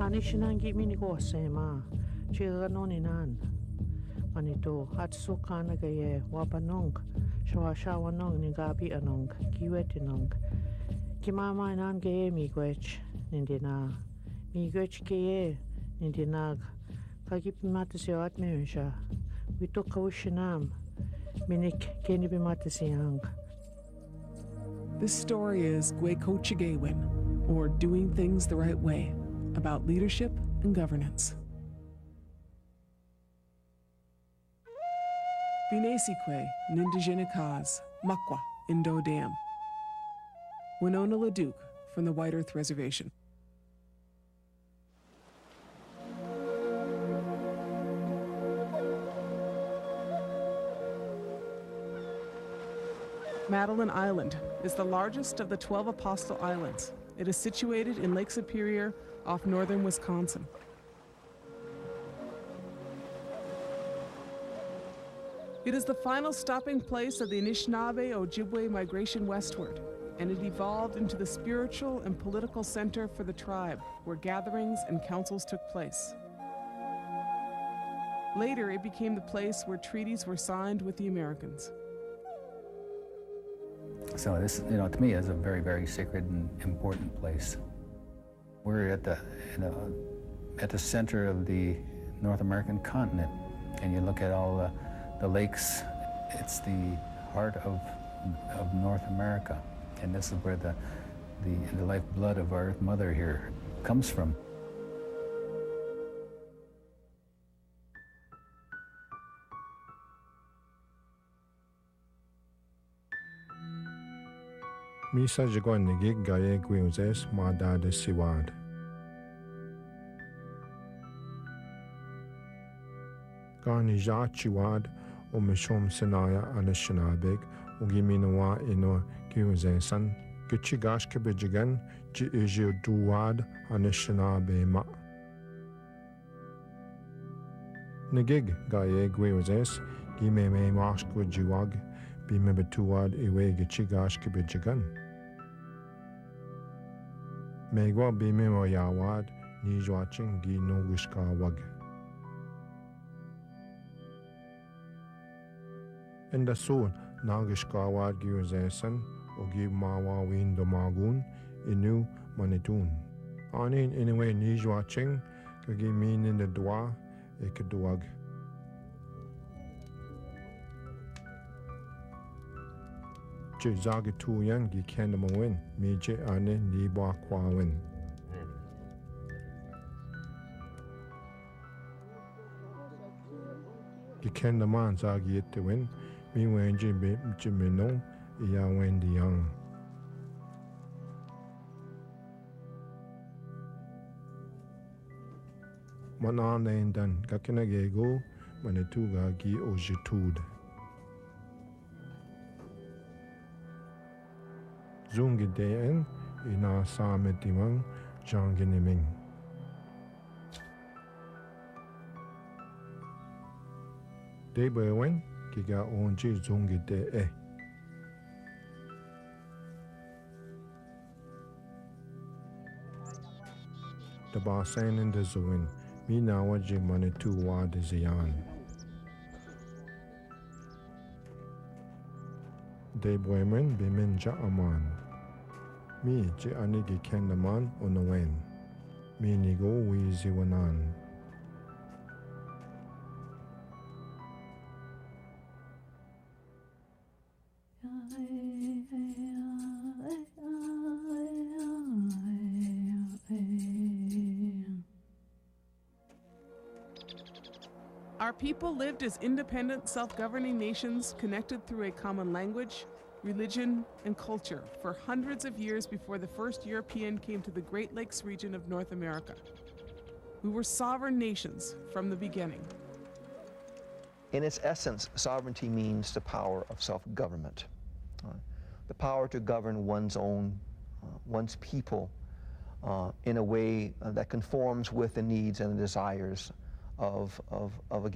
Anishinangi miniko sema, chiganoninan. Manito, hatsukana gaye, wapanong, shawanong ningabi anong, kiwetinong. Kimama nan gaye miigwech, nindina. Miigwech gaye, nindinag. Kagipimatasio at meusha. Wito kawishinam, minik kenipimatasiang. This story is Gwayakochigewin, or Doing Things the Right Way, about leadership and governance. Binesikwe, Nindijinikaz, Makwa, Indo Dam. Winona LaDuke from the White Earth Reservation. Madeline Island is the largest of the 12 Apostle Islands. It is situated in Lake Superior off northern Wisconsin. It is the final stopping place of the Anishinaabe Ojibwe migration westward, and it evolved into the spiritual and political center for the tribe, where gatherings and councils took place. Later, it became the place where treaties were signed with the Americans. So this, to me, is a very, very sacred and important place. We're at the center of the North American continent, and you look at all the lakes. It's the heart of North America, and this is where the lifeblood of our mother here comes from. Misa Jagonigi Gwayakochigewin Madade Siwad. Gani Jachiwad o Mishom Sinaya Anishinabeg Ugiminawa ino Gwyakochigewin Gichigash Kebijigan Ji Ijio Duwad Anishinabe Ma. Nigig Gwayakochigewin Gimeme Mashkwa Jiwag Bimebetuad Iwe Gichigash Kebijigan. Megwa Bimemo Yawad Nijwaching Gi Nogishka Wag. In the soon Nagishka Wad Gwyakochigewin Ogi Mawa Windo Magun Inu Manitun. Anin anyway Nijwaching Kagi Min in the Dwa Ekaduag. Je Zagatuyan Gi Kendamawin, Meje Ane Niba Kwawin. Gi Kendaman Zagi Etewin, Mi Wenji Jimino, Iya Wendy Young. Manan Dan Gakinagego, Manituga Gi Ojitud. Zungidean ina Sametimang Janginiming. Debewen Giga Onji Zungide. The Basan in the Zuin, Minawaji Manitu Wad Zian. Debewen Biminja Aman. Mi Je Anigi Kendaman Onowen. Mi Nigo Wiziwanan. Our people lived as independent, self-governing nations connected through a common language, religion, and culture for hundreds of years before the first European came to the Great Lakes region of North America. We were sovereign nations from the beginning. In its essence, sovereignty means the power of self-government, the power to govern one's people in a way that conforms with the needs and the desires of a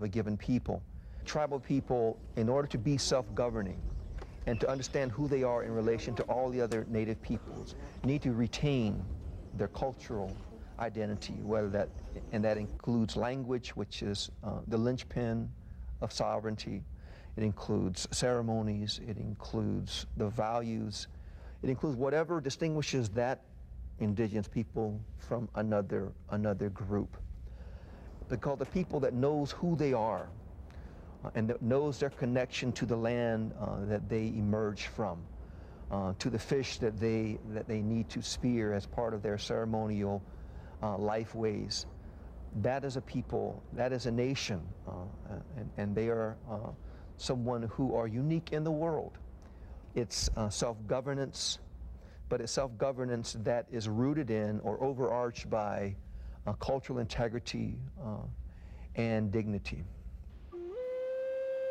given people. Tribal people, in order to be self-governing and to understand who they are in relation to all the other native peoples, need to retain their cultural, identity, and that includes language, which is the linchpin of sovereignty. It includes ceremonies, it includes the values, it includes whatever distinguishes that indigenous people from another group. They're called the people that knows who they are and that knows their connection to the land that they emerge from, to the fish that they need to spear as part of their ceremonial life ways. That is a people, that is a nation, and they are someone who are unique in the world. It's self-governance, but it's self-governance that is rooted in or overarched by cultural integrity and dignity.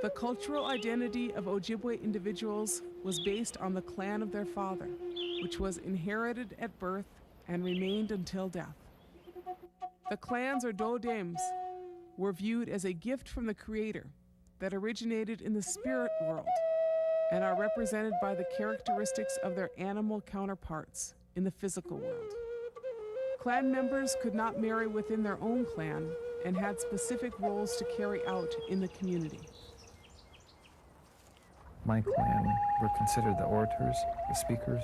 The cultural identity of Ojibwe individuals was based on the clan of their father, which was inherited at birth and remained until death. The clans or dodems were viewed as a gift from the Creator that originated in the spirit world and are represented by the characteristics of their animal counterparts in the physical world. Clan members could not marry within their own clan and had specific roles to carry out in the community. My clan were considered the orators, the speakers,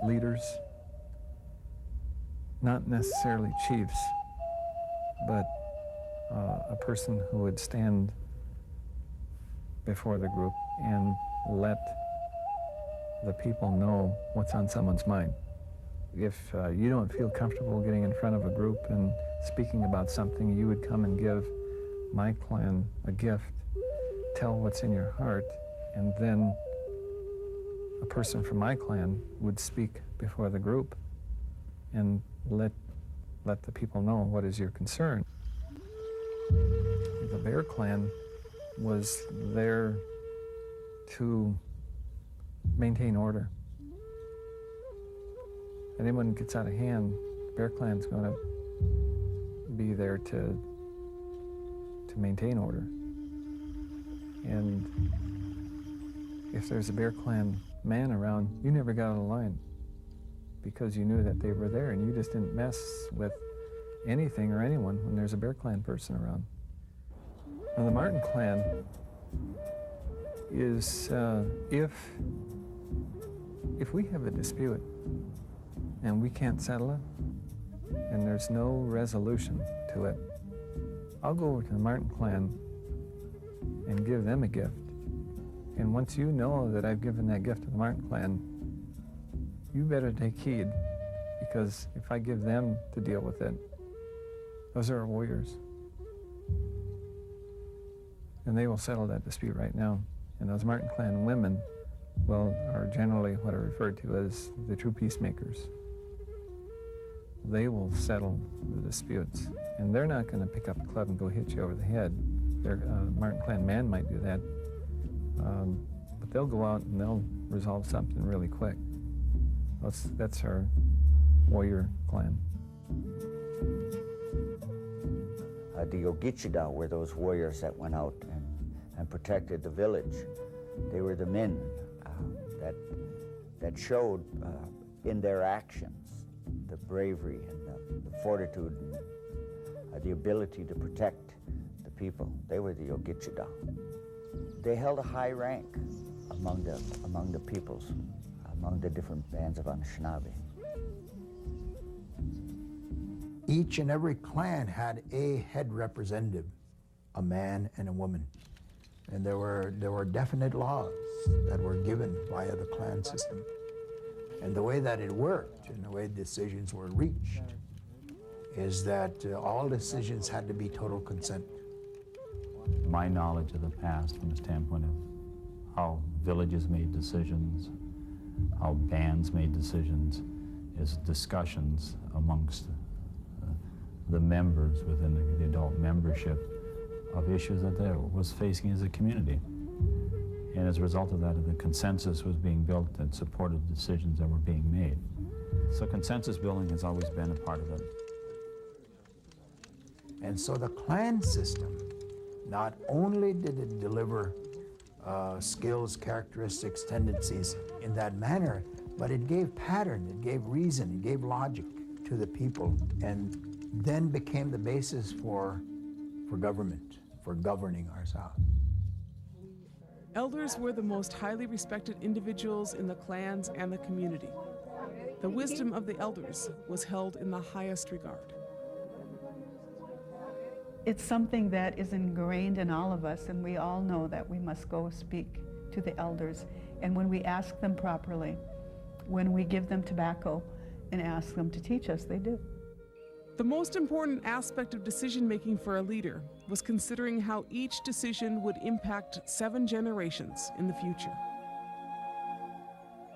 leaders, not necessarily chiefs, but a person who would stand before the group and let the people know what's on someone's mind. If you don't feel comfortable getting in front of a group and speaking about something, you would come and give my clan a gift, tell what's in your heart, and then a person from my clan would speak before the group and let the people know what is your concern. The Bear Clan was there to maintain order. If anyone gets out of hand, the Bear Clan's going to be there to maintain order. And if there's a Bear Clan man around, you never got out of line because you knew that they were there, and you just didn't mess with anything or anyone when there's a Bear Clan person around. Now, the Martin Clan is if we have a dispute and we can't settle it and there's no resolution to it, I'll go over to the Martin Clan and give them a gift. And once you know that I've given that gift to the Martin Clan, you better take heed, because if I give them to deal with it, those are our warriors. And they will settle that dispute right now. And those Martin Clan women, well, are generally what are referred to as the true peacemakers. They will settle the disputes. And they're not going to pick up a club and go hit you over the head. Their Martin Clan man might do that. But they'll go out and they'll resolve something really quick. That's our warrior clan. The Ogichida were those warriors that went out and protected the village. They were the men that showed in their actions the bravery and the fortitude and the ability to protect the people. They were the Ogichida. They held a high rank among the peoples, among the different bands of Anishinaabe. Each and every clan had a head representative, a man and a woman. And there were definite laws that were given via the clan system. And the way that it worked and the way decisions were reached is that all decisions had to be total consent. My knowledge of the past from the standpoint of how villages made decisions, how bands made decisions, is discussions amongst the members within the adult membership of issues that they was facing as a community. And as a result of that, the consensus was being built that supported decisions that were being made. So consensus building has always been a part of it. And so the clan system, not only did it deliver skills, characteristics, tendencies in that manner, but it gave pattern, it gave reason, it gave logic to the people, and then became the basis for government, for governing ourselves. Elders were the most highly respected individuals in the clans and the community. The wisdom of the elders was held in the highest regard. It's something that is ingrained in all of us, and we all know that we must go speak to the elders. And when we ask them properly, when we give them tobacco and ask them to teach us, they do. The most important aspect of decision-making for a leader was considering how each decision would impact 7 generations in the future.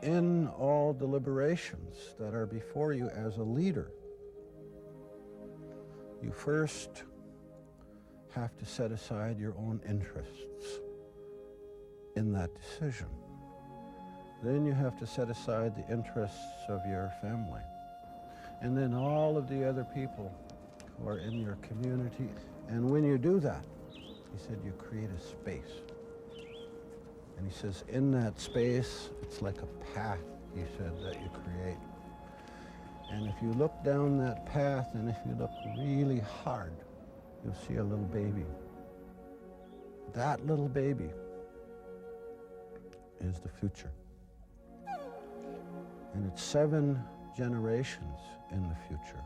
In all deliberations that are before you as a leader, you first have to set aside your own interests in that decision. Then you have to set aside the interests of your family. And then all of the other people who are in your community. And when you do that, he said, you create a space. And he says, in that space, it's like a path, he said, that you create. And if you look down that path, and if you look really hard, you'll see a little baby. That little baby is the future. And it's 7 generations in the future.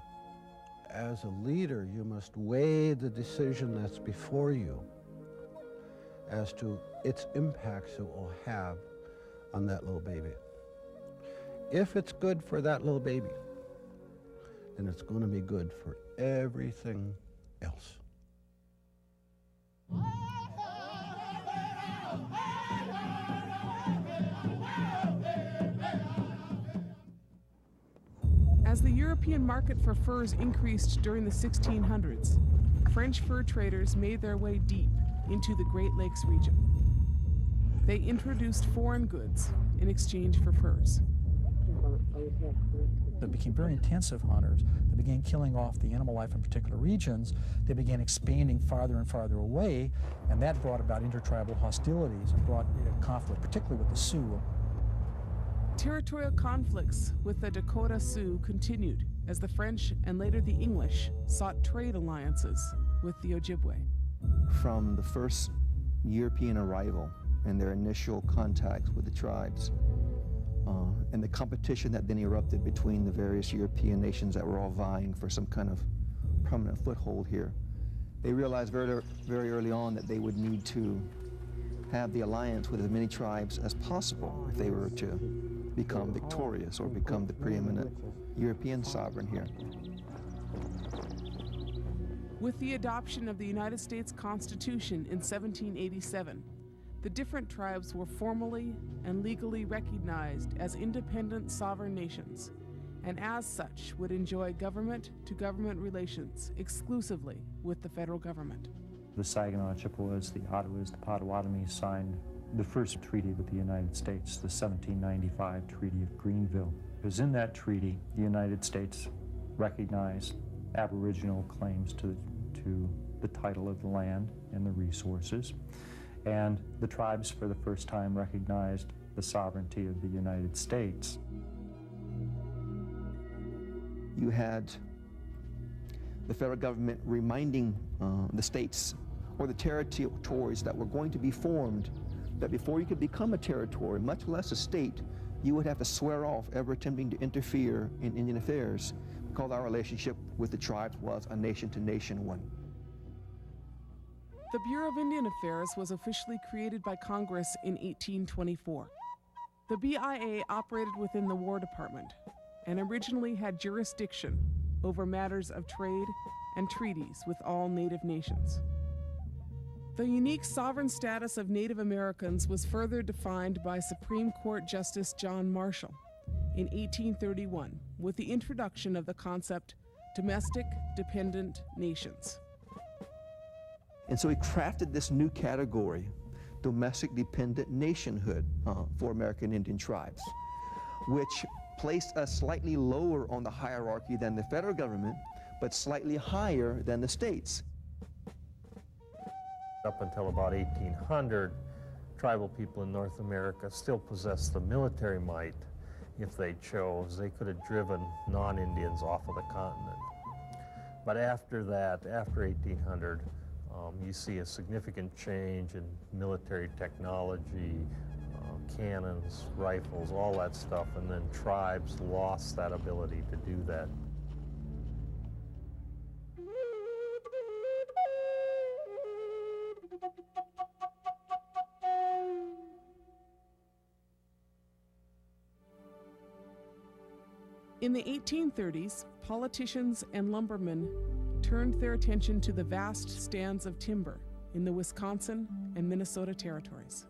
As a leader, you must weigh the decision that's before you as to its impacts it will have on that little baby. If it's good for that little baby, then it's going to be good for everything else. As the European market for furs increased during the 1600s, French fur traders made their way deep into the Great Lakes region. They introduced foreign goods in exchange for furs. They became very intensive hunters. They began killing off the animal life in particular regions. They began expanding farther and farther away, and that brought about intertribal hostilities and brought conflict, particularly with the Sioux. Territorial conflicts with the Dakota Sioux continued as the French and later the English sought trade alliances with the Ojibwe. From the first European arrival and their initial contacts with the tribes, and the competition that then erupted between the various European nations that were all vying for some kind of permanent foothold here, they realized very, very early on that they would need to have the alliance with as many tribes as possible if they were to become victorious or become the preeminent European sovereign here. With the adoption of the United States Constitution in 1787, the different tribes were formally and legally recognized as independent sovereign nations, and as such would enjoy government-to-government relations exclusively with the federal government. The Saginaw Chippewas, the Ottawas, the Potawatomi signed the first treaty with the United States, the 1795 Treaty of Greenville. Because in that treaty, the United States recognized Aboriginal claims to the title of the land and the resources, and the tribes for the first time recognized the sovereignty of the United States. You had the federal government reminding the states or the territories that were going to be formed that before you could become a territory, much less a state, you would have to swear off ever attempting to interfere in Indian affairs, because our relationship with the tribes was a nation-to-nation one. The Bureau of Indian Affairs was officially created by Congress in 1824. The BIA operated within the War Department and originally had jurisdiction over matters of trade and treaties with all Native nations. The unique sovereign status of Native Americans was further defined by Supreme Court Justice John Marshall in 1831 with the introduction of the concept domestic dependent nations. And so he crafted this new category, domestic dependent nationhood, for American Indian tribes, which placed us slightly lower on the hierarchy than the federal government, but slightly higher than the states. Up until about 1800, tribal people in North America still possessed the military might if they chose. They could have driven non-Indians off of the continent. But after that, after 1800, you see a significant change in military technology, cannons, rifles, all that stuff, and then tribes lost that ability to do that. In the 1830s, politicians and lumbermen turned their attention to the vast stands of timber in the Wisconsin and Minnesota territories.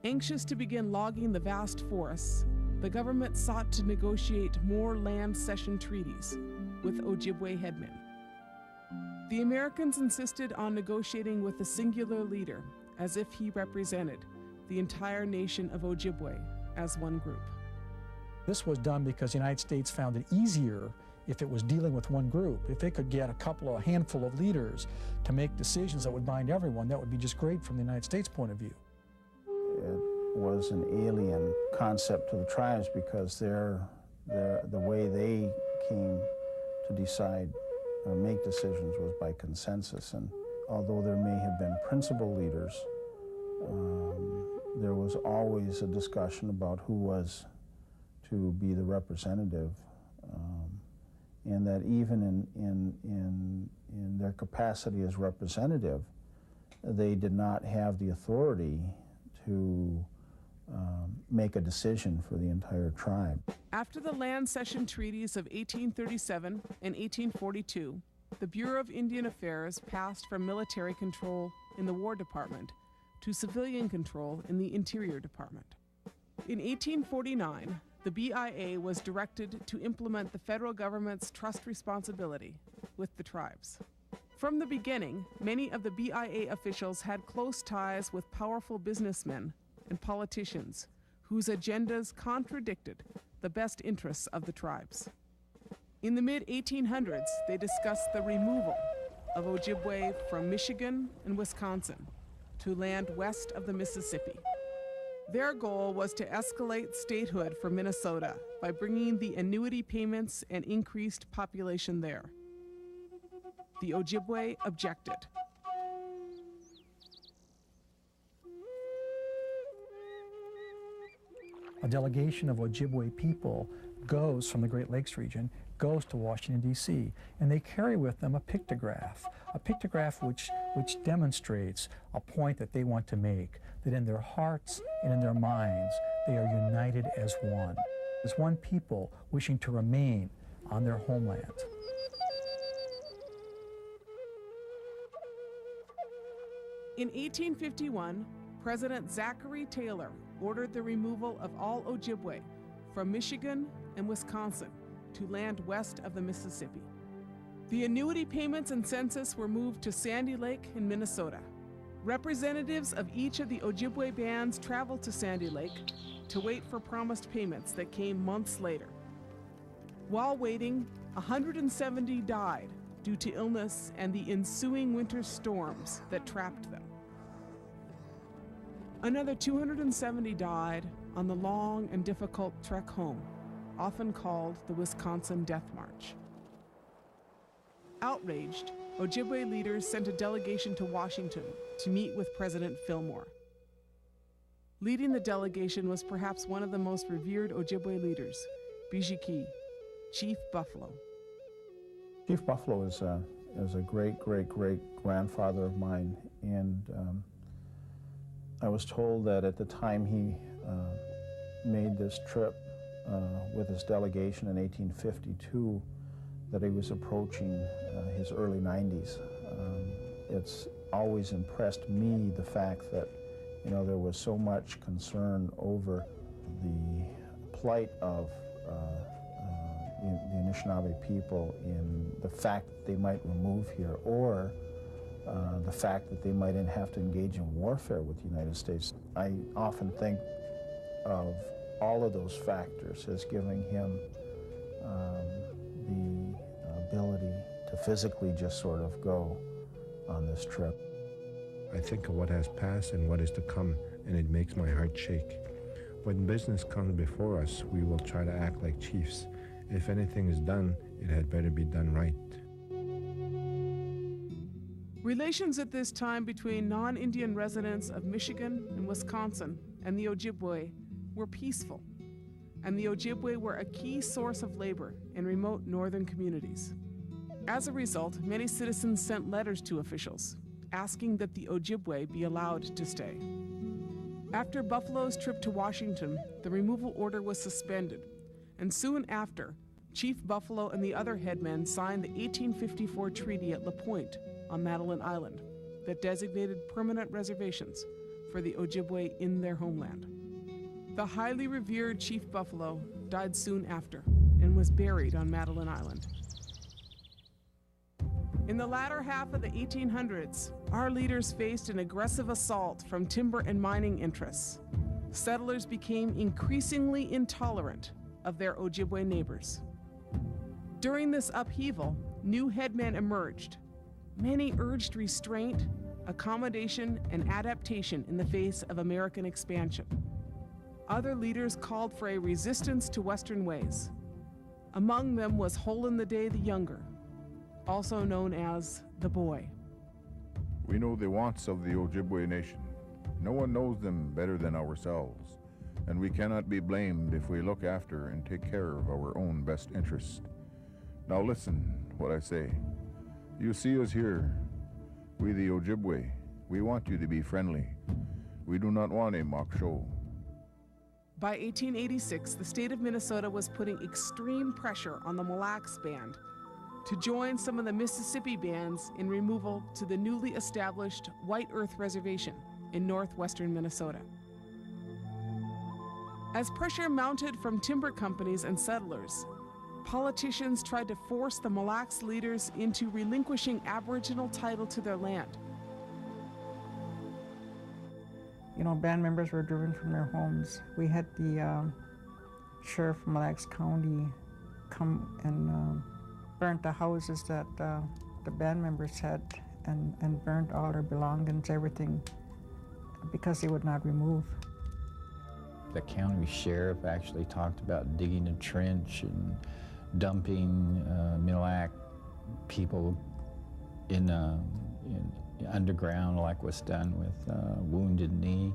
Anxious to begin logging the vast forests, the government sought to negotiate more land cession treaties with Ojibwe headmen. The Americans insisted on negotiating with a singular leader, as if he represented the entire nation of Ojibwe as one group. This was done because the United States found it easier if it was dealing with one group. If it could get a handful of leaders to make decisions that would bind everyone, that would be just great from the United States point of view. It was an alien concept to the tribes because the way they came to decide or make decisions was by consensus. And although there may have been principal leaders, there was always a discussion about who was to be the representative, and that even in their capacity as representative, they did not have the authority to make a decision for the entire tribe. After the land cession treaties of 1837 and 1842, the Bureau of Indian Affairs passed from military control in the War Department to civilian control in the Interior Department. In 1849, the BIA was directed to implement the federal government's trust responsibility with the tribes. From the beginning, many of the BIA officials had close ties with powerful businessmen and politicians whose agendas contradicted the best interests of the tribes. In the mid-1800s, they discussed the removal of Ojibwe from Michigan and Wisconsin to land west of the Mississippi. Their goal was to escalate statehood for Minnesota by bringing the annuity payments and increased population there. The Ojibwe objected. A delegation of Ojibwe people goes from the Great Lakes region, goes to Washington, D.C., and they carry with them a pictograph which demonstrates a point that they want to make, that in their hearts and in their minds, they are united as one. As one people wishing to remain on their homeland. In 1851, President Zachary Taylor ordered the removal of all Ojibwe from Michigan and Wisconsin to land west of the Mississippi. The annuity payments and census were moved to Sandy Lake in Minnesota. Representatives of each of the Ojibwe bands traveled to Sandy Lake to wait for promised payments that came months later. While waiting, 170 died due to illness and the ensuing winter storms that trapped them. Another 270 died on the long and difficult trek home, often called the Wisconsin Death March. Outraged, Ojibwe leaders sent a delegation to Washington to meet with President Fillmore. Leading the delegation was perhaps one of the most revered Ojibwe leaders, Bijiki, Chief Buffalo. Chief Buffalo is a great-great-great-grandfather of mine, and I was told that at the time he made this trip with his delegation in 1852, that he was approaching his early 90s. It's always impressed me the fact that, you know, there was so much concern over the plight of the Anishinaabe people in the fact that they might remove here, or the fact that they might have to engage in warfare with the United States. I often think of all of those factors as giving him the ability to physically just sort of go on this trip. I think of what has passed and what is to come, and it makes my heart shake. When business comes before us, we will try to act like chiefs. If anything is done, it had better be done right. Relations at this time between non-Indian residents of Michigan and Wisconsin and the Ojibwe were peaceful, and the Ojibwe were a key source of labor in remote northern communities. As a result, many citizens sent letters to officials asking that the Ojibwe be allowed to stay. After Buffalo's trip to Washington, the removal order was suspended, and soon after, Chief Buffalo and the other headmen signed the 1854 treaty at La Pointe on Madeline Island that designated permanent reservations for the Ojibwe in their homeland. The highly revered Chief Buffalo died soon after and was buried on Madeline Island. In the latter half of the 1800s, our leaders faced an aggressive assault from timber and mining interests. Settlers became increasingly intolerant of their Ojibwe neighbors. During this upheaval, new headmen emerged. Many urged restraint, accommodation, and adaptation in the face of American expansion. Other leaders called for a resistance to Western ways. Among them was Hole-in-the-Day the Younger, also known as the Boy. We know the wants of the Ojibwe nation. No one knows them better than ourselves, and we cannot be blamed if we look after and take care of our own best interests. Now listen what I say. You see us here, we the Ojibwe. We want you to be friendly. We do not want a mock show. By 1886, the state of Minnesota was putting extreme pressure on the Mille Lacs Band to join some of the Mississippi bands in removal to the newly established White Earth Reservation in northwestern Minnesota. As pressure mounted from timber companies and settlers, politicians tried to force the Mille Lacs leaders into relinquishing Aboriginal title to their land. You know, band members were driven from their homes. We had the sheriff from Mille Lacs County come and burnt the houses that the band members had and burnt all their belongings, everything, because they would not remove. The county sheriff actually talked about digging a trench and dumping Mille Lacs people in underground, like was done with Wounded Knee.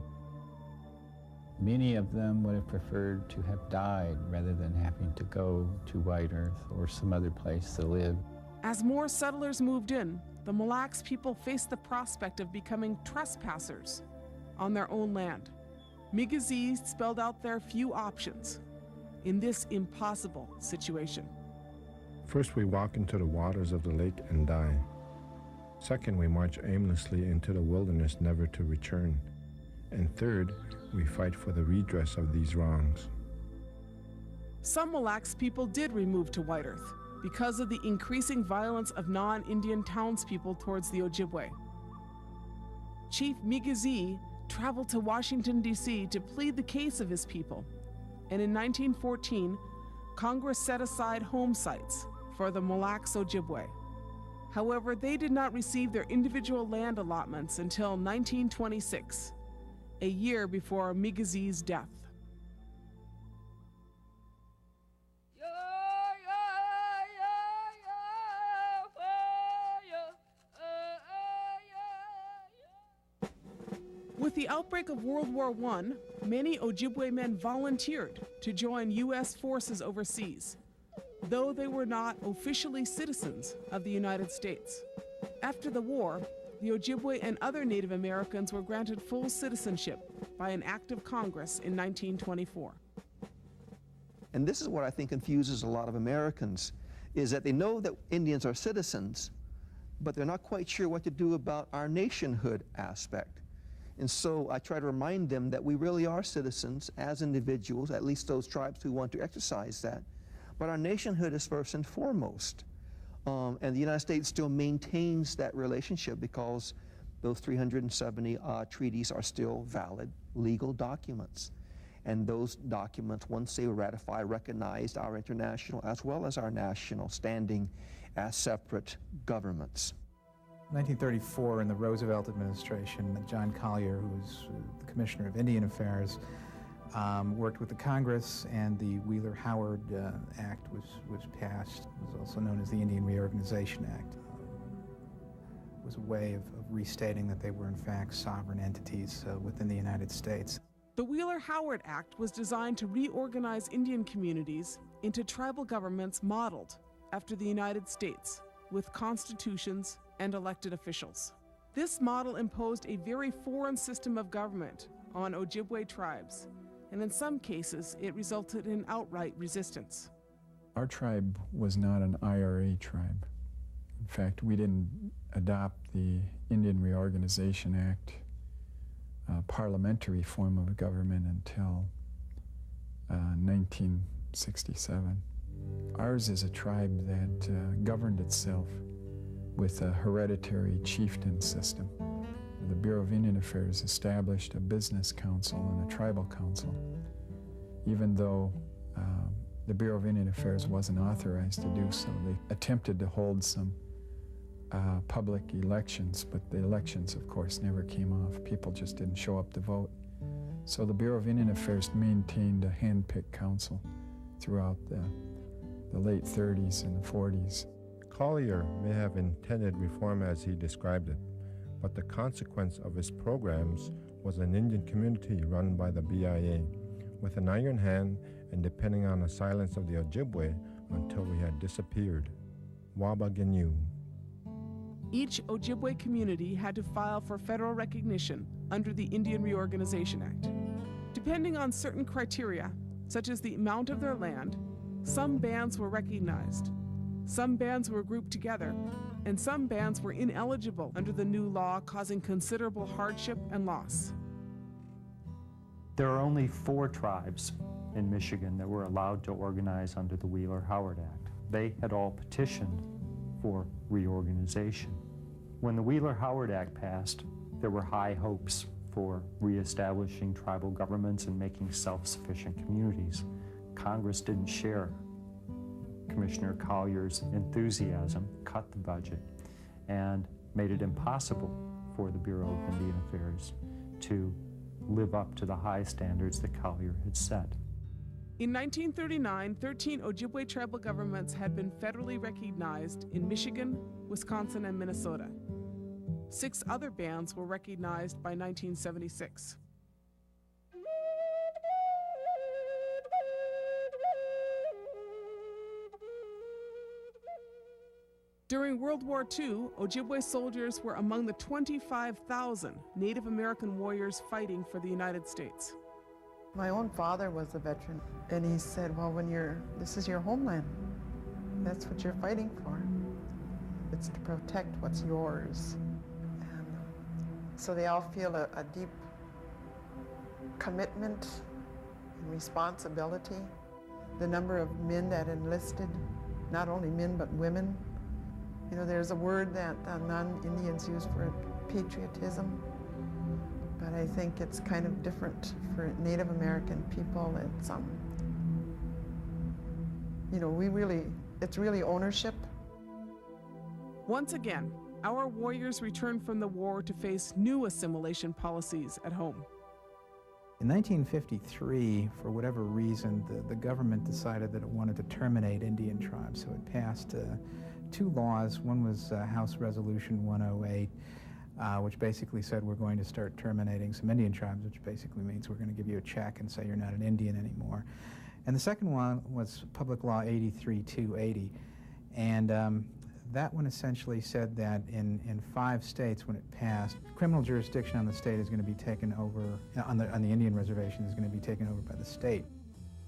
Many of them would have preferred to have died rather than having to go to White Earth or some other place to live. As more settlers moved in, the Mille Lacs people faced the prospect of becoming trespassers on their own land. Miigwech spelled out their few options in this impossible situation. First, we walk into the waters of the lake and die. Second, we march aimlessly into the wilderness never to return. And third, we fight for the redress of these wrongs. Some Mille Lacs people did remove to White Earth because of the increasing violence of non-Indian townspeople towards the Ojibwe. Chief Miigwech traveled to Washington, D.C. to plead the case of his people, and in 1914, Congress set aside home sites for the Mille Lacs Ojibwe. However, they did not receive their individual land allotments until 1926, a year before Miigwech's death. With the outbreak of World War I, many Ojibwe men volunteered to join U.S. forces overseas, though they were not officially citizens of the United States. After the war, the Ojibwe and other Native Americans were granted full citizenship by an act of Congress in 1924. And this is what I think confuses a lot of Americans, is that they know that Indians are citizens, but they're not quite sure what to do about our nationhood aspect. And so I try to remind them that we really are citizens as individuals, at least those tribes who want to exercise that. But our nationhood is first and foremost. And the United States still maintains that relationship because those 370 treaties are still valid legal documents. And those documents, once they ratify, recognized our international as well as our national standing as separate governments. 1934, in the Roosevelt administration, John Collier, who was the Commissioner of Indian Affairs, worked with the Congress, and the Wheeler-Howard Act was passed. It was also known as the Indian Reorganization Act. It was a way of restating that they were in fact sovereign entities within the United States. The Wheeler-Howard Act was designed to reorganize Indian communities into tribal governments modeled after the United States, with constitutions and elected officials. This model imposed a very foreign system of government on Ojibwe tribes, and in some cases, it resulted in outright resistance. Our tribe was not an IRA tribe. In fact, we didn't adopt the Indian Reorganization Act parliamentary form of government until 1967. Ours is a tribe that governed itself with a hereditary chieftain system. The Bureau of Indian Affairs established a business council and a tribal council, even though the Bureau of Indian Affairs wasn't authorized to do so. They attempted to hold some public elections, but the elections, of course, never came off. People just didn't show up to vote. So the Bureau of Indian Affairs maintained a hand-picked council throughout the late 30s and 40s. Collier may have intended reform as he described it, but the consequence of his programs was an Indian community run by the BIA, with an iron hand and depending on the silence of the Ojibwe until we had disappeared. Waaba-Ginu. Each Ojibwe community had to file for federal recognition under the Indian Reorganization Act. Depending on certain criteria, such as the amount of their land, some bands were recognized, some bands were grouped together, and some bands were ineligible under the new law, causing considerable hardship and loss. There are only 4 tribes in Michigan that were allowed to organize under the Wheeler-Howard Act. They had all petitioned for reorganization. When the Wheeler-Howard Act passed, there were high hopes for reestablishing tribal governments and making self-sufficient communities. Congress didn't share Commissioner Collier's enthusiasm, cut the budget, and made it impossible for the Bureau of Indian Affairs to live up to the high standards that Collier had set. In 1939, 13 Ojibwe tribal governments had been federally recognized in Michigan, Wisconsin, and Minnesota. 6 other bands were recognized by 1976. During World War II, Ojibwe soldiers were among the 25,000 Native American warriors fighting for the United States. My own father was a veteran, and he said, well, this is your homeland. That's what you're fighting for. It's to protect what's yours. And so they all feel a deep commitment and responsibility. The number of men that enlisted, not only men but women. You know, there's a word that non-Indians use for patriotism, but I think it's kind of different for Native American people. It's, you know, it's really ownership. Once again, our warriors returned from the war to face new assimilation policies at home. In 1953, for whatever reason, the government decided that it wanted to terminate Indian tribes, so it passed 2 laws. One was House Resolution 108, which basically said we're going to start terminating some Indian tribes, which basically means we're going to give you a check and say you're not an Indian anymore. And the second one was Public Law 83-280, and that one essentially said that in 5 states, when it passed, criminal jurisdiction on the state is going to be taken over, on the Indian reservation is going to be taken over by the state.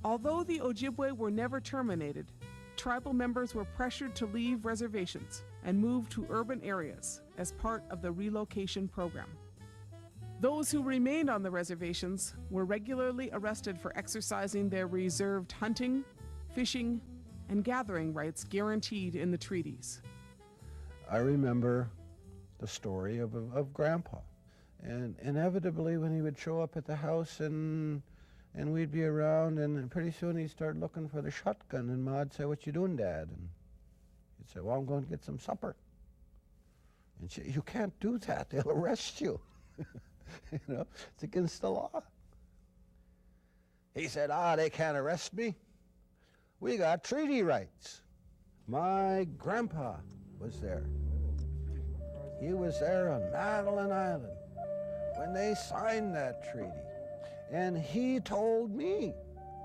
Although the Ojibwe were never terminated, tribal members were pressured to leave reservations and move to urban areas as part of the relocation program. Those who remained on the reservations were regularly arrested for exercising their reserved hunting, fishing, and gathering rights guaranteed in the treaties. I remember the story of Grandpa, and inevitably when he would show up at the house and we'd be around, and pretty soon he'd start looking for the shotgun, and Ma'd say, "What you doing, Dad?" And he'd say, "Well, I'm going to get some supper." And she, "You can't do that, they'll arrest you." You know, it's against the law. He said, they can't arrest me. We got treaty rights. My grandpa was there. He was there on Madeline Island when they signed that treaty. And he told me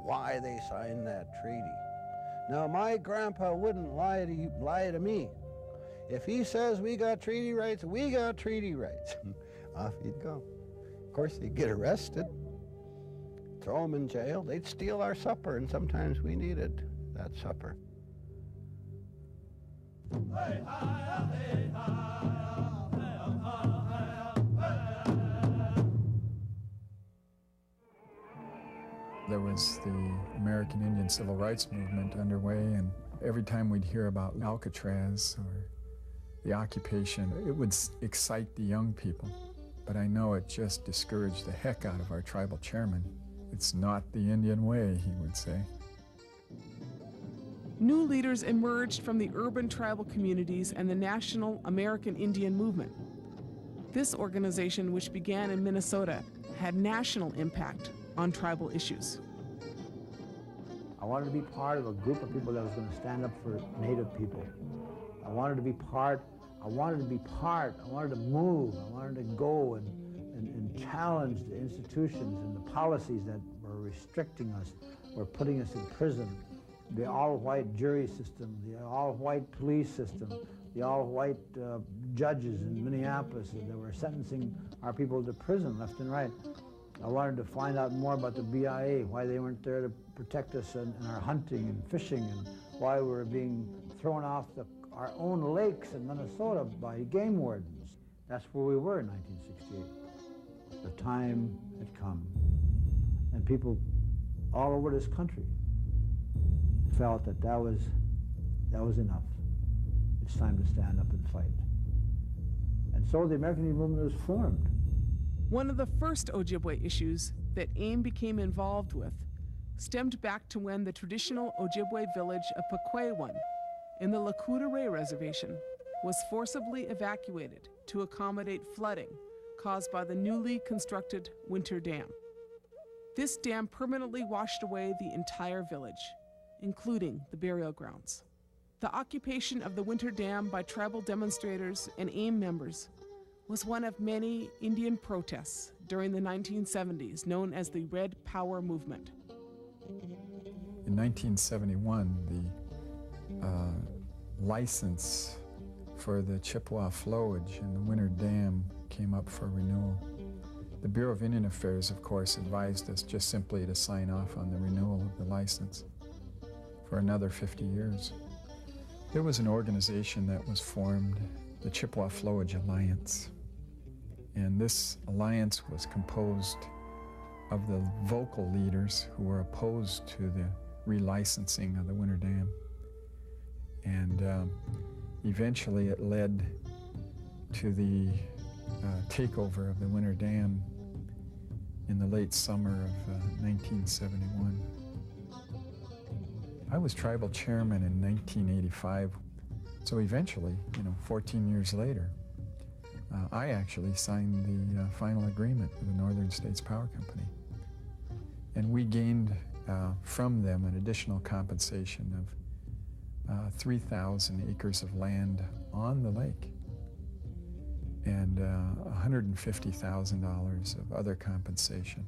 why they signed that treaty. Now, my grandpa wouldn't lie to me. If he says we got treaty rights, we got treaty rights. Off he'd go. Of course, he'd get arrested, throw him in jail. They'd steal our supper, and sometimes we needed that supper. There was the American Indian Civil Rights Movement underway, and every time we'd hear about Alcatraz or the occupation, it would excite the young people. But I know it just discouraged the heck out of our tribal chairman. It's not the Indian way, he would say. New leaders emerged from the urban tribal communities and the National American Indian Movement. This organization, which began in Minnesota, had national impact on tribal issues. I wanted to be part of a group of people that was going to stand up for Native people. I wanted to be part, I wanted to move, I wanted to go and challenge the institutions and the policies that were restricting us, were putting us in prison. The all-white jury system, the all-white police system, the all-white judges in Minneapolis that were sentencing our people to prison left and right. I wanted to find out more about the BIA, why they weren't there to protect us in our hunting and fishing, and why we were being thrown off our own lakes in Minnesota by game wardens. That's where we were in 1968. The time had come, and people all over this country felt that that was enough. It's time to stand up and fight. And so the American Indian Movement was formed. One of the first Ojibwe issues that AIM became involved with stemmed back to when the traditional Ojibwe village of Pequaywan in the Lakota Reservation was forcibly evacuated to accommodate flooding caused by the newly constructed Winter Dam. This dam permanently washed away the entire village, including the burial grounds. The occupation of the Winter Dam by tribal demonstrators and AIM members was one of many Indian protests during the 1970s, known as the Red Power Movement. In 1971, the license for the Chippewa flowage in the Winter Dam came up for renewal. The Bureau of Indian Affairs, of course, advised us just simply to sign off on the renewal of the license for another 50 years. There was an organization that was formed, the Chippewa Flowage Alliance. And this alliance was composed of the vocal leaders who were opposed to the relicensing of the Winter Dam. And eventually it led to the takeover of the Winter Dam in the late summer of 1971. I was tribal chairman in 1985, so eventually, 14 years later, I actually signed the final agreement with the Northern States Power Company. And we gained from them an additional compensation of 3,000 acres of land on the lake and $150,000 of other compensation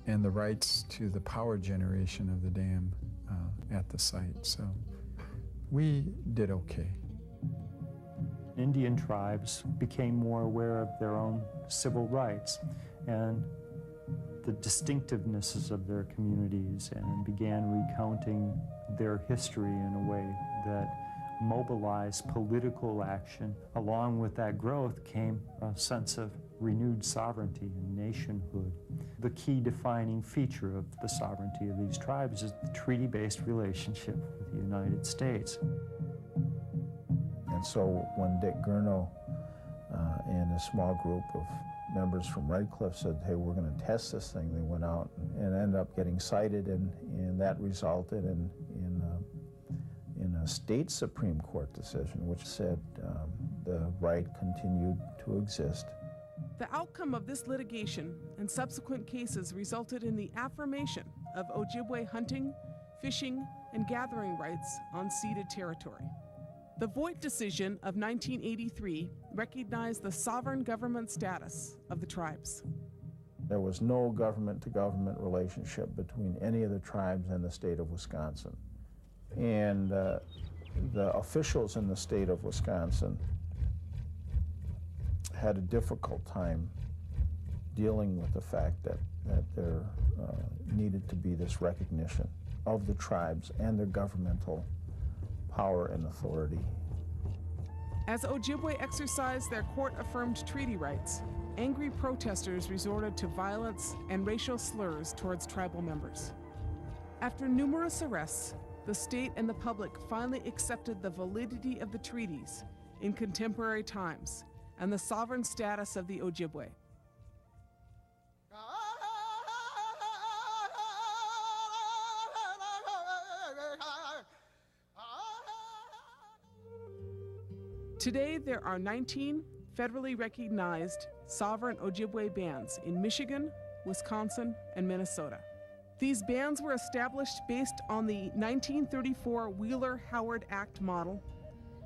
and the rights to the power generation of the dam at the site. So we did okay. Indian tribes became more aware of their own civil rights and the distinctivenesses of their communities and began recounting their history in a way that mobilized political action. Along with that growth came a sense of renewed sovereignty and nationhood. The key defining feature of the sovereignty of these tribes is the treaty-based relationship with the United States. And so when Dick Gurno and a small group of members from Red Cliff said, hey, we're going to test this thing, they went out and ended up getting cited, and that resulted in a state Supreme Court decision which said the right continued to exist. The outcome of this litigation and subsequent cases resulted in the affirmation of Ojibwe hunting, fishing, and gathering rights on ceded territory. The Voigt decision of 1983 recognized the sovereign government status of the tribes. There was no government-to-government relationship between any of the tribes and the state of Wisconsin. And the officials in the state of Wisconsin had a difficult time dealing with the fact that there needed to be this recognition of the tribes and their governmental power and authority. As Ojibwe exercised their court-affirmed treaty rights, angry protesters resorted to violence and racial slurs towards tribal members. After numerous arrests, the state and the public finally accepted the validity of the treaties in contemporary times and the sovereign status of the Ojibwe. Today, there are 19 federally recognized sovereign Ojibwe bands in Michigan, Wisconsin, and Minnesota. These bands were established based on the 1934 Wheeler-Howard Act model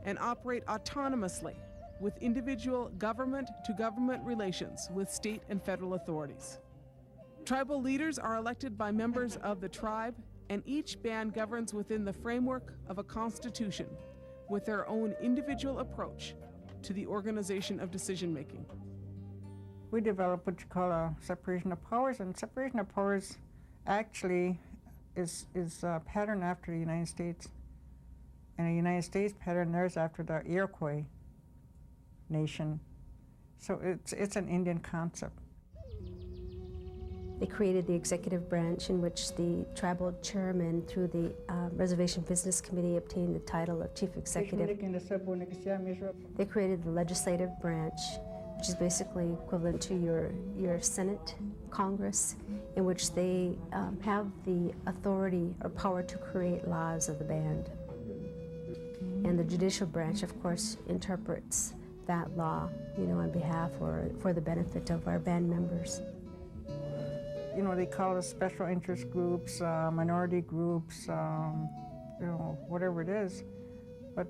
and operate autonomously with individual government-to-government relations with state and federal authorities. Tribal leaders are elected by members of the tribe, and each band governs within the framework of a constitution with their own individual approach to the organization of decision-making. We developed what you call a separation of powers, and separation of powers actually is patterned after the United States. And the United States pattern theirs after the Iroquois nation. So it's an Indian concept. They created the executive branch in which the tribal chairman through the Reservation Business Committee obtained the title of chief executive. They created the legislative branch, which is basically equivalent to your Senate, Congress, in which they have the authority or power to create laws of the band. And the judicial branch, of course, interprets that law, on behalf or for the benefit of our band members. They call us special interest groups, minority groups, whatever it is. But,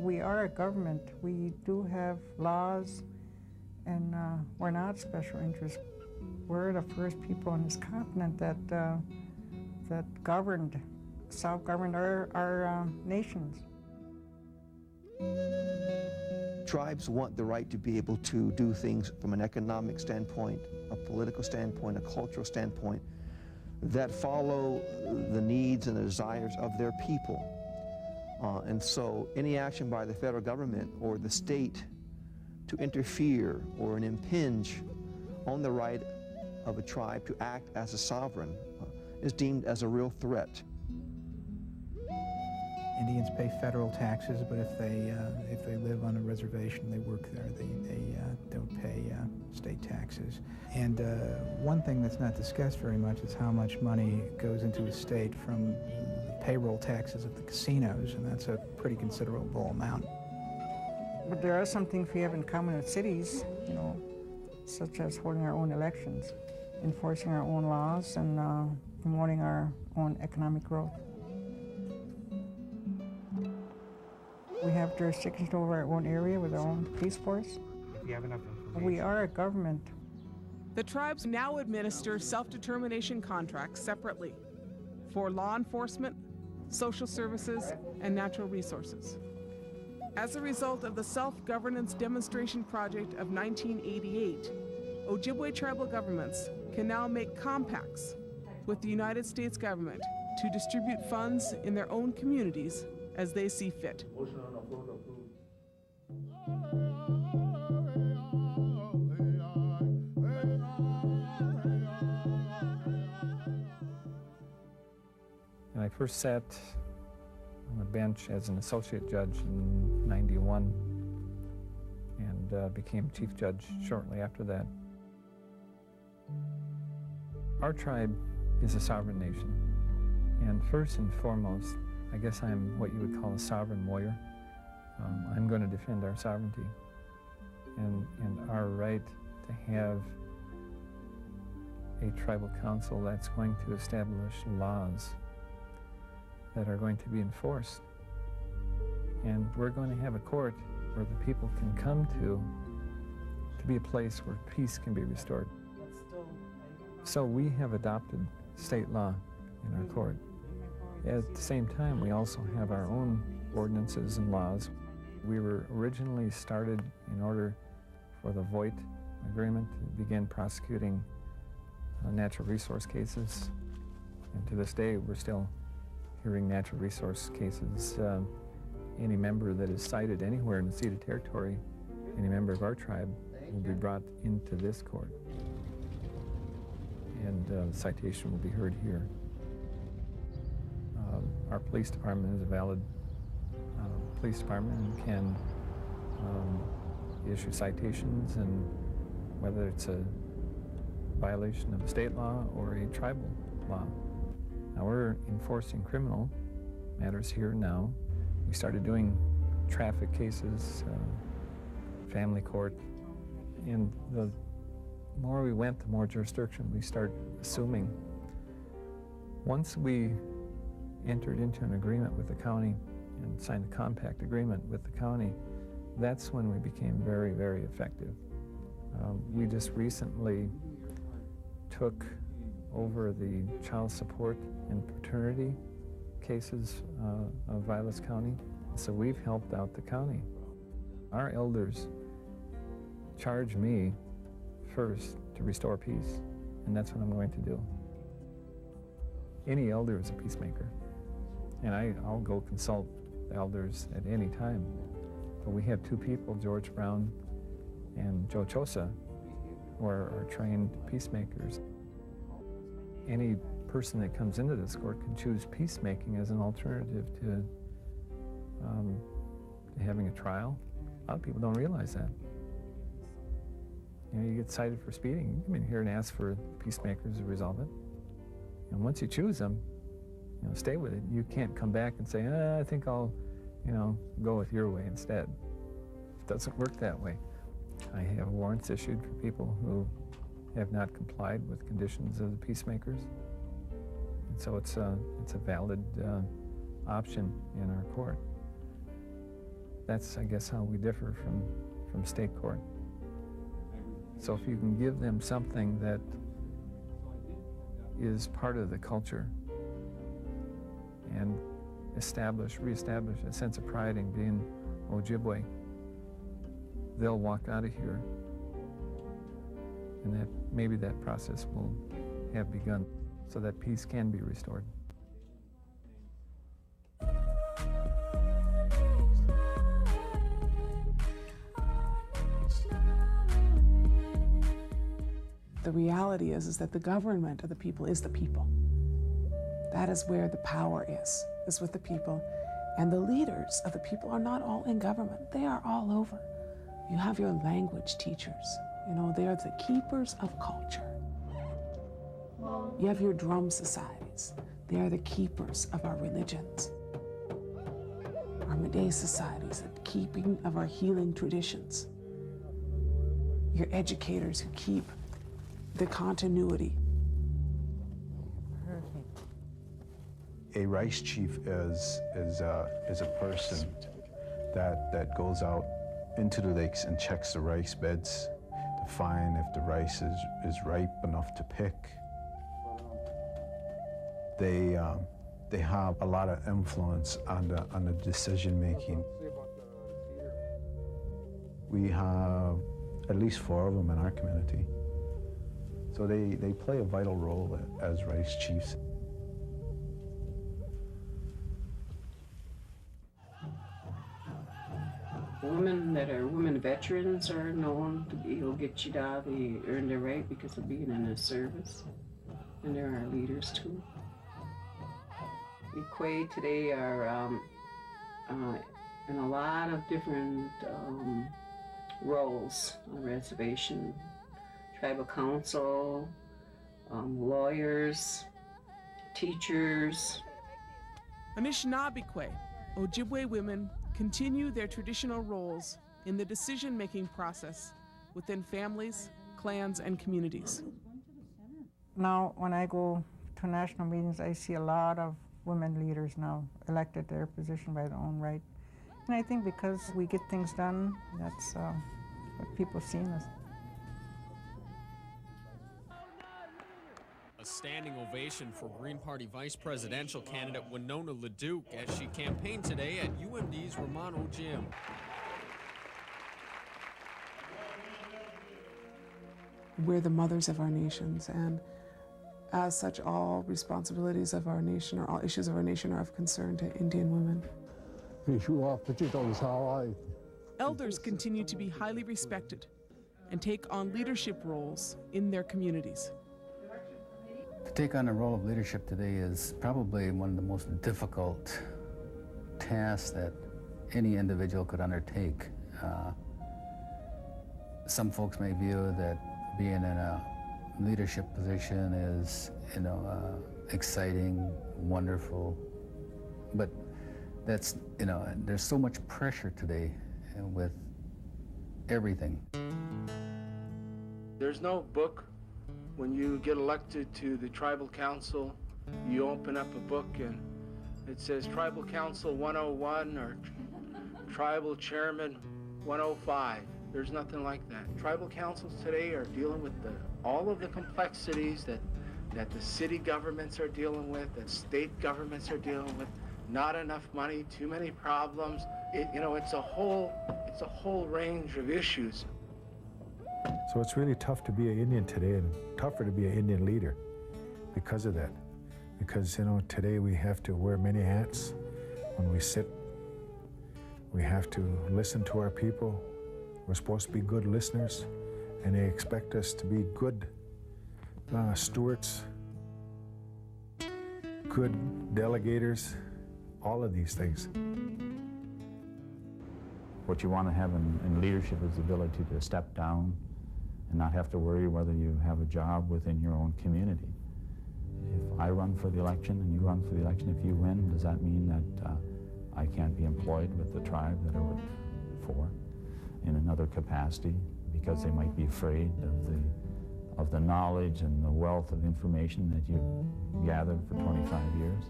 we are a government. We do have laws, and we're not special interest. We're the first people on this continent that governed, self-governed our nations. Tribes want the right to be able to do things from an economic standpoint, a political standpoint, a cultural standpoint, that follow the needs and the desires of their people. And so any action by the federal government or the state to interfere or impinge on the right of a tribe to act as a sovereign is deemed as a real threat. Indians pay federal taxes, but if they live on a reservation, they work there, they don't pay state taxes. And one thing that's not discussed very much is how much money goes into a state from the payroll taxes of the casinos, and that's a pretty considerable amount. But there are some things we have in common with cities, such as holding our own elections, enforcing our own laws, and promoting our own economic growth. We have jurisdiction over our own area with our own police force. If you have enough information. We are a government. The tribes now administer self-determination contracts separately for law enforcement, social services, and natural resources. As a result of the Self-Governance Demonstration Project of 1988, Ojibwe tribal governments can now make compacts with the United States government to distribute funds in their own communities as they see fit. And I first sat on a bench as an associate judge in '91 and became chief judge shortly after that. Our tribe is a sovereign nation, and first and foremost, I guess I'm what you would call a sovereign warrior. I'm going to defend our sovereignty, and our our right to have a tribal council that's going to establish laws that are going to be enforced. And we're going to have a court where the people can come to be a place where peace can be restored. So we have adopted state law in our court. At the same time, we also have our own ordinances and laws. We were originally started in order for the Voight Agreement to begin prosecuting natural resource cases. And to this day, we're still hearing natural resource cases. Any member that is cited anywhere in the ceded territory, any member of our tribe, will be brought into this court. And the citation will be heard here. Our police department is a valid police department and can issue citations, and whether it's a violation of a state law or a tribal law. Now we're enforcing criminal matters here now. We started doing traffic cases, family court, and the more we went, the more jurisdiction we start assuming. Once we entered into an agreement with the county and signed a compact agreement with the county, that's when we became very, very effective. We just recently took over the child support and paternity cases of Vilas County. So we've helped out the county. Our elders charge me first to restore peace, and that's what I'm going to do. Any elder is a peacemaker, and I'll go consult the elders at any time. But we have two people, George Brown and Joe Chosa, who are trained peacemakers. Any person that comes into this court can choose peacemaking as an alternative to having a trial. A lot of people don't realize that. You know, you get cited for speeding, you come in here and ask for peacemakers to resolve it. And once you choose them, you know, stay with it. You can't come back and say, I think I'll, go with your way instead. It doesn't work that way. I have warrants issued for people who have not complied with conditions of the peacemakers. And so it's a valid option in our court. That's, I guess, how we differ from state court. So if you can give them something that is part of the culture and reestablish a sense of pride in being Ojibwe, they'll walk out of here, and maybe that process will have begun so that peace can be restored. The reality is that the government of the people is the people. That is where the power is with the people. And the leaders of the people are not all in government. They are all over. You have your language teachers. They are the keepers of culture. You have your drum societies. They are the keepers of our religions. Our Meday societies, the keeping of our healing traditions. Your educators who keep the continuity. A rice chief is a person that goes out into the lakes and checks the rice beds to find if the rice is ripe enough to pick. They have a lot of influence on the decision making. We have at least 4 of them in our community. So they play a vital role as rice chiefs. Women that are women veterans are known to be Ogichidaa. They earn their right because of being in the service. And there are leaders too. The Kwe today are in a lot of different roles on reservation. Tribal council, lawyers, teachers. Anishinaabe Ojibwe women continue their traditional roles in the decision-making process within families, clans, and communities. Now, when I go to national meetings, I see a lot of women leaders now elected to their position by their own right. And I think because we get things done, that's what people see in us. A standing ovation for Green Party Vice Presidential candidate Winona LeDuc as she campaigned today at UMD's Romano Gym. We're the mothers of our nations, and as such, all responsibilities of our nation or all issues of our nation are of concern to Indian women. Elders continue to be highly respected and take on leadership roles in their communities. To take on a role of leadership today is probably one of the most difficult tasks that any individual could undertake. Some folks may view that being in a leadership position is, exciting, wonderful, but that's, there's so much pressure today with everything. There's no book. When you get elected to the tribal council, you open up a book and it says Tribal Council 101 or Tribal Chairman 105. There's nothing like that. Tribal councils today are dealing with all of the complexities that the city governments are dealing with, that state governments are dealing with. Not enough money, too many problems. It's a whole range of issues. So it's really tough to be an Indian today, and tougher to be an Indian leader because of that. Because, today we have to wear many hats when we sit. We have to listen to our people. We're supposed to be good listeners, and they expect us to be good stewards, good delegators, all of these things. What you want to have in leadership is the ability to step down and not have to worry whether you have a job within your own community. If I run for the election and you run for the election, if you win, does that mean that I can't be employed with the tribe that I worked for in another capacity because they might be afraid of the knowledge and the wealth of information that you've gathered for 25 years?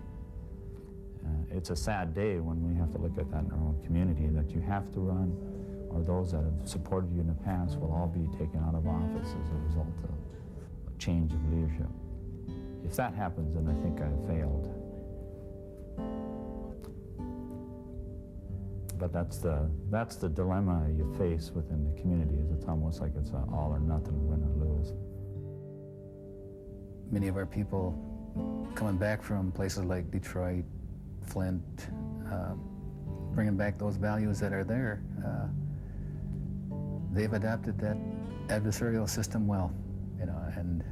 It's a sad day when we have to look at that in our own community, that you have to run, or those that have supported you in the past will all be taken out of office as a result of a change of leadership. If that happens, then I think I've failed. But that's the dilemma you face within the community. Is it's almost like it's an all or nothing, win or lose. Many of our people coming back from places like Detroit, Flint, bringing back those values that are there, they've adapted that adversarial system well, and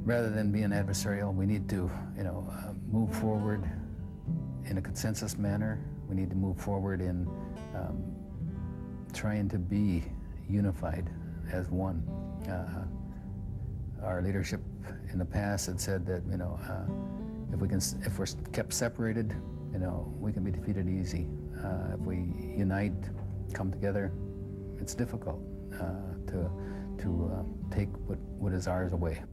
rather than being adversarial, we need to, move forward in a consensus manner. We need to move forward in trying to be unified as one. Our leadership in the past had said that, if we're kept separated, we can be defeated easy. If we unite, come together, it's difficult to take what is ours away.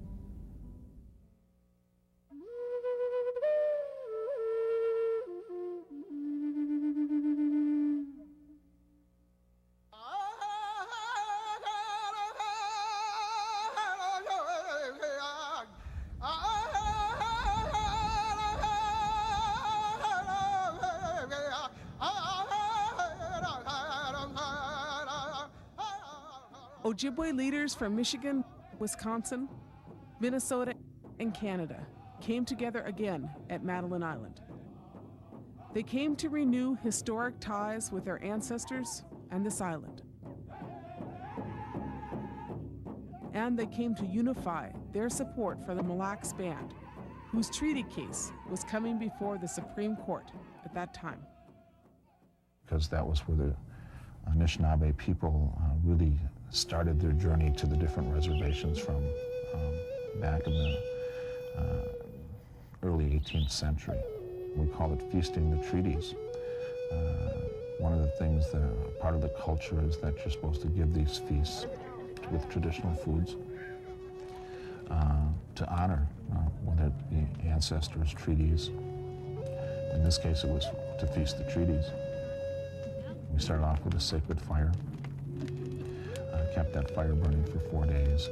Ojibwe leaders from Michigan, Wisconsin, Minnesota, and Canada came together again at Madeline Island. They came to renew historic ties with their ancestors and this island. And they came to unify their support for the Mille Lacs Band, whose treaty case was coming before the Supreme Court at that time. Because that was where the Anishinaabe people really started their journey to the different reservations from back in the early 18th century. We call it feasting the treaties. One of the things that part of the culture is that you're supposed to give these feasts with traditional foods to honor whether it be ancestors, treaties. In this case, it was to feast the treaties. We started off with a sacred fire, kept that fire burning for 4 days.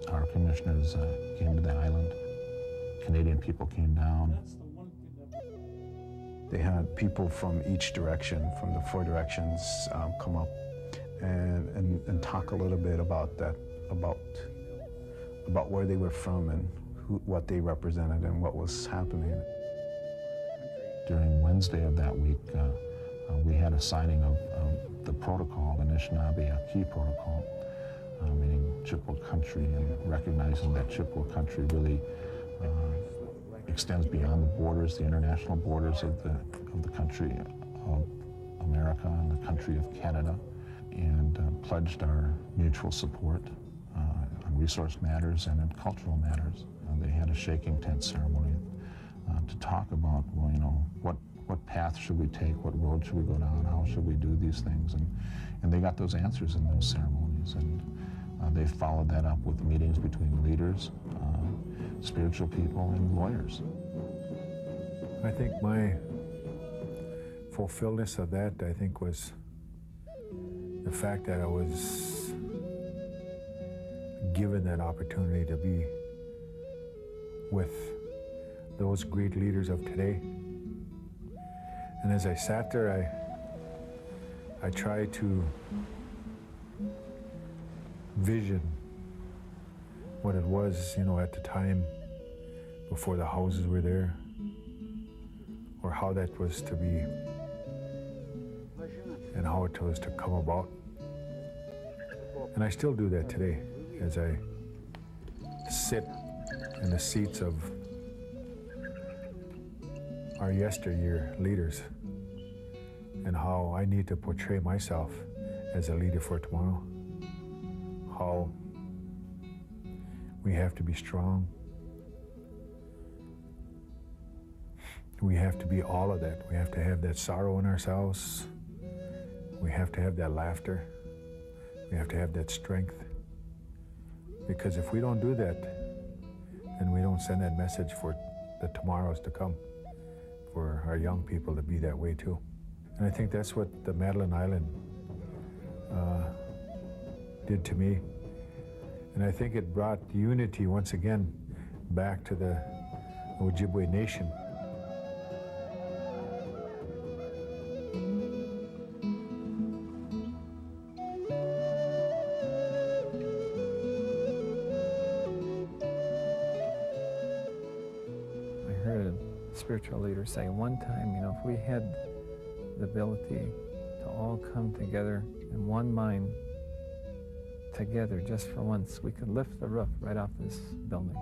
Our commissioners came to the island. Canadian people came down. They had people from each direction, from the 4 directions, come up and talk a little bit about that, about where they were from and what they represented and what was happening. During Wednesday of that week, we had a signing of the protocol, the Anishinaabe protocol, meaning Chippewa country, and recognizing that Chippewa country really extends beyond the borders, the international borders of the country of America and the country of Canada, and pledged our mutual support on resource matters and in cultural matters. They had a shaking tent ceremony to talk about, well, you know, what path should we take, what road should we go down, how should we do these things, and they got those answers in those ceremonies, and they followed that up with meetings between leaders, spiritual people, and lawyers. I think my fulfilledness of that, I think, was the fact that I was given that opportunity to be with those great leaders of today. And as I sat there, I tried to vision what it was, you know, at the time before the houses were there, or how that was to be and how it was to come about. And I still do that today as I sit in the seats of our yesteryear leaders and how I need to portray myself as a leader for tomorrow. How we have to be strong. We have to be all of that. We have to have that sorrow in ourselves. We have to have that laughter. We have to have that strength. Because if we don't do that, then we don't send that message for the tomorrows to come, for our young people to be that way too. And I think that's what the Madeline Island did to me. And I think it brought unity once again back to the Ojibwe nation. I heard a spiritual leader say one time, you know, if we had the ability to all come together in one mind, together just for once, we could lift the roof right off this building.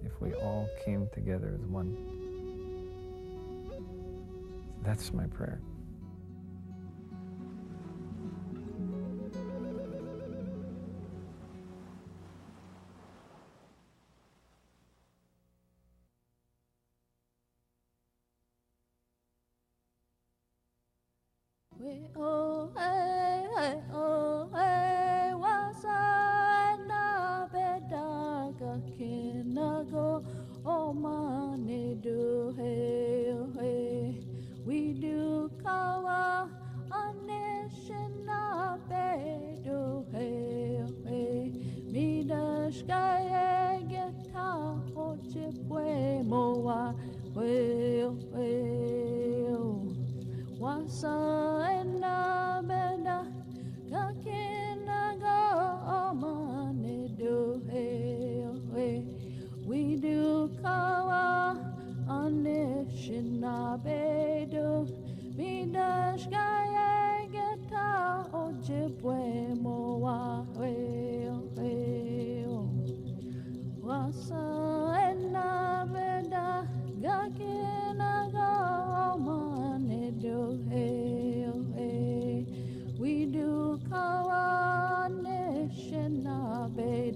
If we all came together as one. That's my prayer. Waasa-Inaabidaa, we do kawa Anishinaabe, Midash Gwayakochigewin, Ojibwe moa Waasa-Inaabidaa, we do kawa Anishinaabe,